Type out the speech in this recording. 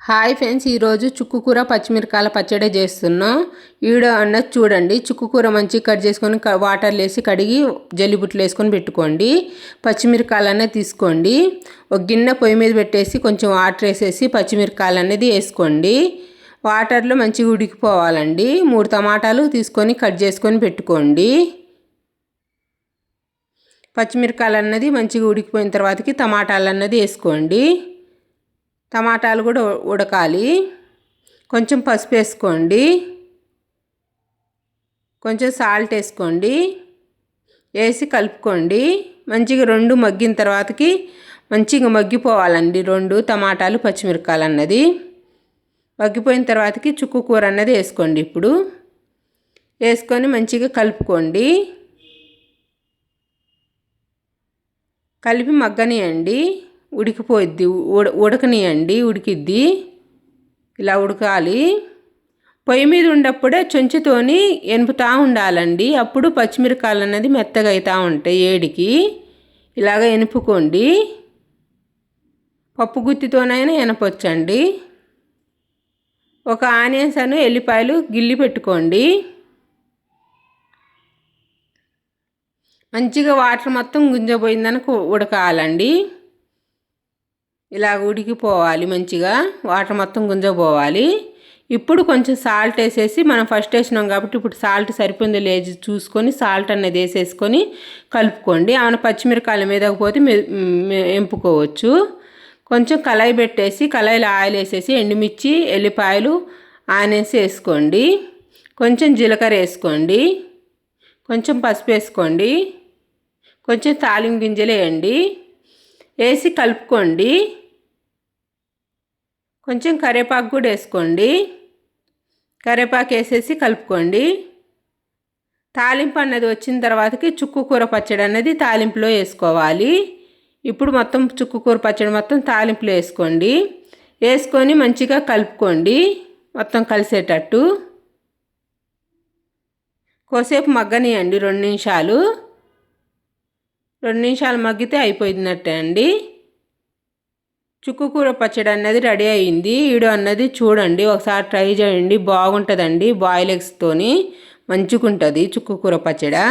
Hi friends, ఈరోజు చుక్కుకూర పచ్చిమిరకాయల పచ్చడి చేస్తున్నాం. వీడియో అన్నది చూడండి. చుక్కుకూర మంచిగా కట్ చేసుకొని వాటర్లో వేసి కడిగి జల్లిబుట్లు వేసుకొని పెట్టుకోండి. పచ్చిమిరకాయలు అనేది తీసుకోండి. ఒక గిన్నె పొయ్యి మీద పెట్టేసి కొంచెం వాటర్ వేసేసి పచ్చిమిరకాయలు అనేది వేసుకోండి. వాటర్లో మంచిగా ఉడికిపోవాలండి. 3 టమాటాలు తీసుకొని కట్ చేసుకొని పెట్టుకోండి. పచ్చిమిరకాయలు అన్నది మంచిగా ఉడికిపోయిన తర్వాతకి టమాటాలు అన్నది వేసుకోండి. టమాటాలు కూడా ఉడకాలి. కొంచెం పసుపు వేసుకోండి. కొంచెం సాల్ట్ వేసుకోండి. వేసి కలుపుకోండి. మంచిగా 2 మగ్గిన తర్వాతకి మంచిగా మగ్గిపోవాలండి. 2 టమాటాలు పచ్చిమిరకాయలు అన్నది మగ్గిపోయిన తర్వాతకి చుక్కు కూర అన్నది వేసుకోండి. ఇప్పుడు వేసుకొని మంచిగా కలుపుకోండి. కలిపి మగ్గనియండి. ఉడికిపోయిద్ది, ఉడకనియండి. ఉడికిద్ది, ఇలా ఉడకాలి. పొయ్యి మీద ఉన్నప్పుడే చెంచుతోని ఎనుపుతూ ఉండాలండి. అప్పుడు పచ్చిమిరకాయలు అన్నది మెత్తగా అవుతూ ఉంటాయి. ఏడికి ఇలాగ ఎనుపుకోండి. పప్పు గుత్తితోనైనా ఎనపొచ్చండి. ఒక ఆనియన్స్ ఎల్లిపాయలు గిల్లి పెట్టుకోండి. మంచిగా వాటర్ మొత్తం గుంజపోయిందనుకో ఉడకాలండి. ఇలా ఉడికిపోవాలి. మంచిగా వాటర్ మొత్తం గుంజపోవాలి. ఇప్పుడు కొంచెం సాల్ట్ వేసేసి, మనం ఫస్ట్ వేసినాం కాబట్టి ఇప్పుడు సాల్ట్ సరిపోయిందో లేదు చూసుకొని సాల్ట్ అనేది వేసేసుకొని కలుపుకోండి. ఏమైనా పచ్చిమిరకాయల మీదకి పోతే ఎంపుకోవచ్చు. కొంచెం కళాయి పెట్టేసి కళాయిలో ఆయిల్ వేసేసి ఎండుమిర్చి, ఎల్లిపాయలు, ఆనియన్స్ వేసుకోండి. కొంచెం జీలకర్ర వేసుకోండి. కొంచెం పసుపు వేసుకోండి. కొంచెం తాలింపు గింజలు వేయండి. వేసి కలుపుకోండి. కొంచెం కరివేపాకు కూడా వేసుకోండి. కరివేపాకు వేసేసి కలుపుకోండి. తాలింపు అన్నది వచ్చిన తర్వాతకి చుక్కుకూర పచ్చడి అన్నది తాలింపులో వేసుకోవాలి. ఇప్పుడు మొత్తం చుక్కుకూర పచ్చడి మొత్తం తాలింపులో వేసుకోండి. వేసుకొని మంచిగా కలుపుకోండి. మొత్తం కలిసేటట్టు కోసేపు మగ్గనియండి. 2 నిమిషాలు. 2 నిమిషాలు మగ్గితే అయిపోయినట్టే అండి. చుక్కుకూర పచ్చడి అన్నది రెడీ అయింది. వీడియో అన్నది చూడండి, ఒకసారి ట్రై చేయండి. బాగుంటుందండి. బాయిల్ ఎగ్స్తోని మంచిగా ఉంటుంది చుక్కుకూర పచ్చడి.